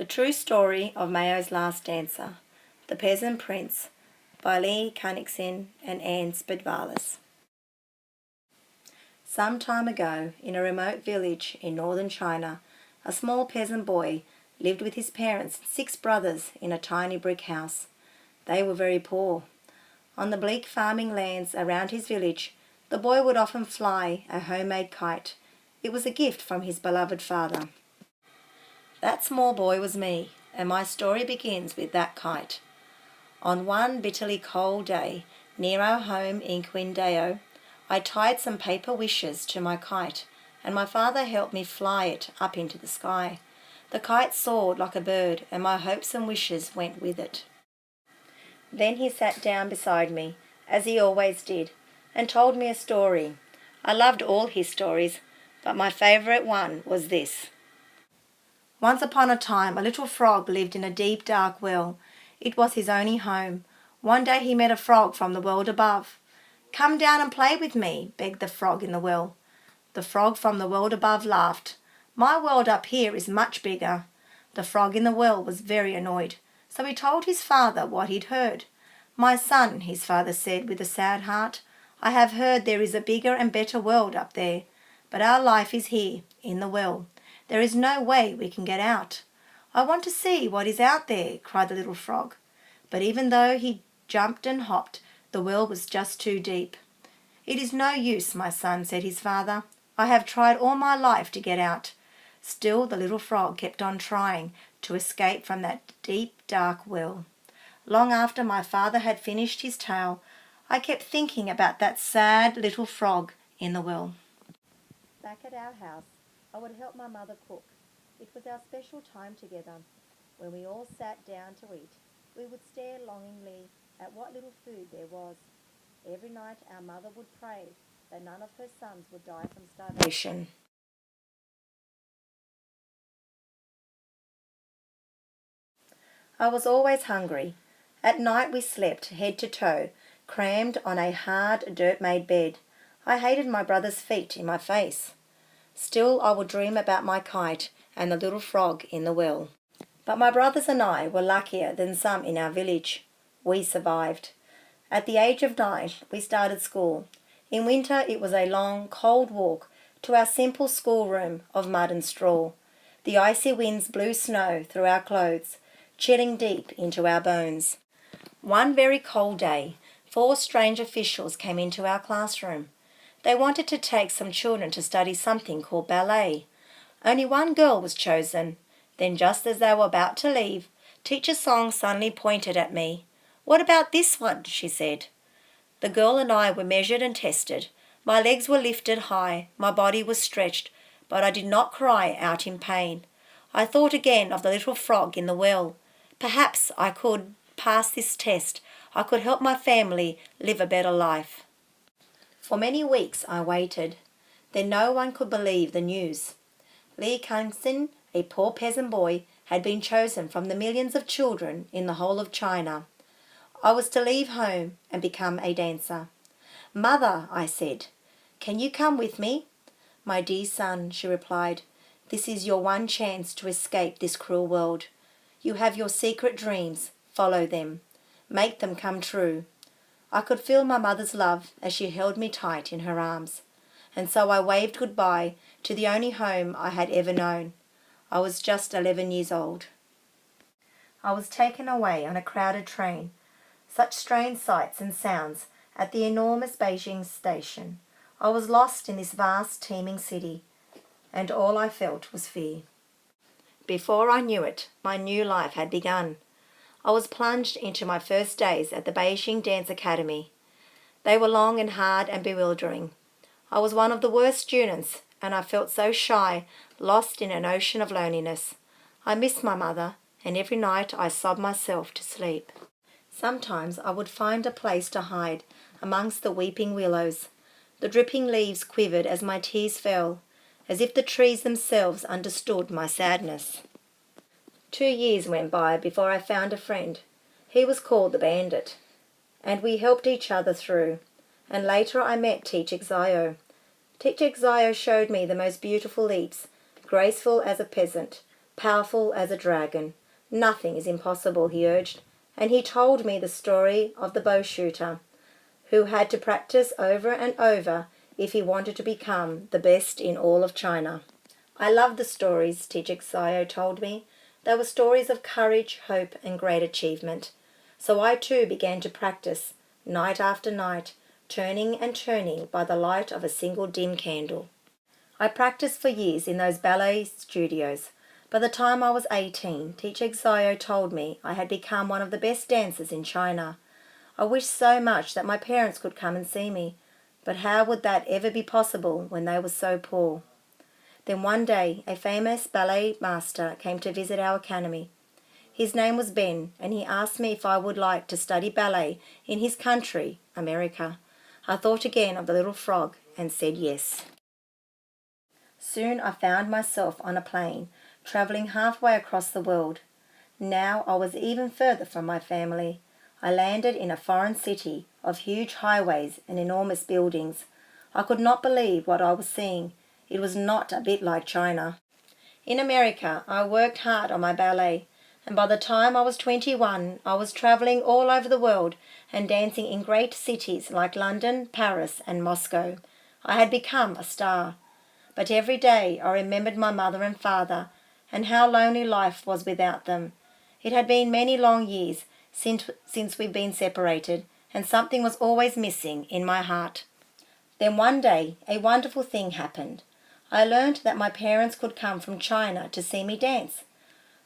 The True Story of Mayo's Last Dancer, The Peasant Prince, by Lee Cunixin and Anne Spadvalis. Some time ago, in a remote village in northern China, a small peasant boy lived with his parents and 6 brothers in a tiny brick house. They were very poor. On the bleak farming lands around his village, the boy would often fly a homemade kite. It was a gift from his beloved father. That small boy was me, and my story begins with that kite. On one bitterly cold day, near our home in Quindao, I tied some paper wishes to my kite, and my father helped me fly it up into the sky. The kite soared like a bird, and my hopes and wishes went with it. Then he sat down beside me, as he always did, and told me a story. I loved all his stories, but my favourite one was this. Once upon a time, a little frog lived in a deep, dark well. It was his only home. One day he met a frog from the world above. "Come down and play with me," begged the frog in the well. The frog from the world above laughed. "My world up here is much bigger." The frog in the well was very annoyed, so he told his father what he'd heard. "My son," his father said with a sad heart, "I have heard there is a bigger and better world up there, but our life is here, in the well. There is no way we can get out." "I want to see what is out there," cried the little frog. But even though he jumped and hopped, the well was just too deep. "It is no use, my son," said his father. "I have tried all my life to get out." Still the little frog kept on trying to escape from that deep, dark well. Long after my father had finished his tale, I kept thinking about that sad little frog in the well. Back at our house, I would help my mother cook. It was our special time together. When we all sat down to eat, we would stare longingly at what little food there was. Every night our mother would pray that none of her sons would die from starvation. I was always hungry. At night we slept head to toe, crammed on a hard, dirt-made bed. I hated my brother's feet in my face. Still I would dream about my kite and the little frog in the well. But my brothers and I were luckier than some in our village. We survived. At the age of 9, we started school. In winter it was a long, cold walk to our simple schoolroom of mud and straw. The icy winds blew snow through our clothes, chilling deep into our bones. One very cold day, 4 strange officials came into our classroom. They wanted to take some children to study something called ballet. Only one girl was chosen. Then just as they were about to leave, Teacher Song suddenly pointed at me. "What about this one?" she said. The girl and I were measured and tested. My legs were lifted high, my body was stretched, but I did not cry out in pain. I thought again of the little frog in the well. Perhaps I could pass this test. I could help my family live a better life. For many weeks I waited. Then no one could believe the news. Lee Cunixin, a poor peasant boy, had been chosen from the millions of children in the whole of China. I was to leave home and become a dancer. "Mother," I said, "can you come with me?" "My dear son," she replied, "this is your one chance to escape this cruel world. You have your secret dreams. Follow them. Make them come true." I could feel my mother's love as she held me tight in her arms, and so I waved goodbye to the only home I had ever known. I was just 11 years old. I was taken away on a crowded train. Such strange sights and sounds at the enormous Beijing station. I was lost in this vast, teeming city, and all I felt was fear. Before I knew it, my new life had begun. I was plunged into my first days at the Beijing Dance Academy. They were long and hard and bewildering. I was one of the worst students, and I felt so shy, lost in an ocean of loneliness. I missed my mother, and every night I sobbed myself to sleep. Sometimes I would find a place to hide amongst the weeping willows. The dripping leaves quivered as my tears fell, as if the trees themselves understood my sadness. 2 years went by before I found a friend. He was called the Bandit, and we helped each other through. And later I met Teacher Xio. Teacher Xio showed me the most beautiful leaps, graceful as a peasant, powerful as a dragon. Nothing is impossible, he urged, and he told me the story of the bowshooter who had to practice over and over if he wanted to become the best in all of China. I loved the stories Teacher Xiao told me. They were stories of courage, hope, and great achievement. So I too began to practice, night after night, turning and turning by the light of a single dim candle. I practiced for years in those ballet studios. By the time I was 18, Teacher Xiao told me I had become one of the best dancers in China. I wished so much that my parents could come and see me, but how would that ever be possible when they were so poor? Then one day, a famous ballet master came to visit our academy. His name was Ben, and he asked me if I would like to study ballet in his country, America. I thought again of the little frog and said yes. Soon I found myself on a plane, travelling halfway across the world. Now I was even further from my family. I landed in a foreign city of huge highways and enormous buildings. I could not believe what I was seeing. It was not a bit like China. In America, I worked hard on my ballet, and by the time I was 21, I was travelling all over the world and dancing in great cities like London, Paris, and Moscow. I had become a star. But every day I remembered my mother and father, and how lonely life was without them. It had been many long years since we'd been separated, and something was always missing in my heart. Then one day a wonderful thing happened. I learned that my parents could come from China to see me dance.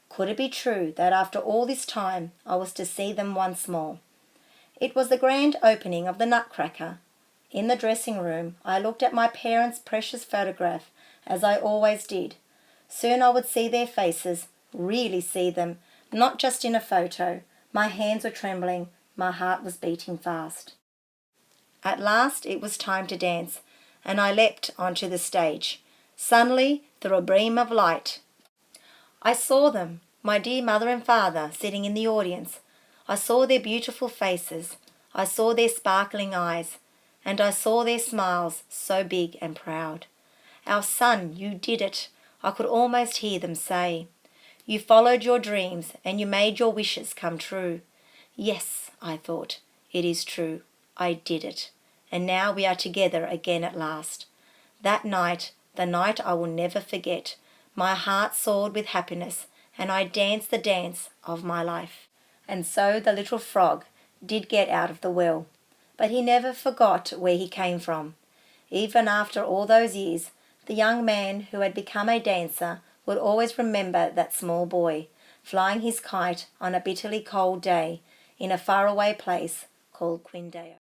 Could it be true that after all this time I was to see them once more? It was the grand opening of the Nutcracker. In the dressing room I looked at my parents' precious photograph, as I always did. Soon I would see their faces, really see them, not just in a photo. My hands were trembling, my heart was beating fast. At last it was time to dance, and I leapt onto the stage. Suddenly, through a beam of light, I saw them, my dear mother and father, sitting in the audience. I saw their beautiful faces, I saw their sparkling eyes, and I saw their smiles, so big and proud. "Our son, you did it," I could almost hear them say. "You followed your dreams and you made your wishes come true." Yes, I thought, it is true. I did it. And now we are together again at last. That night, the night I will never forget, my heart soared with happiness, and I danced the dance of my life. And so the little frog did get out of the well, but he never forgot where he came from. Even after all those years, the young man who had become a dancer would always remember that small boy, flying his kite on a bitterly cold day in a faraway place called Quindale.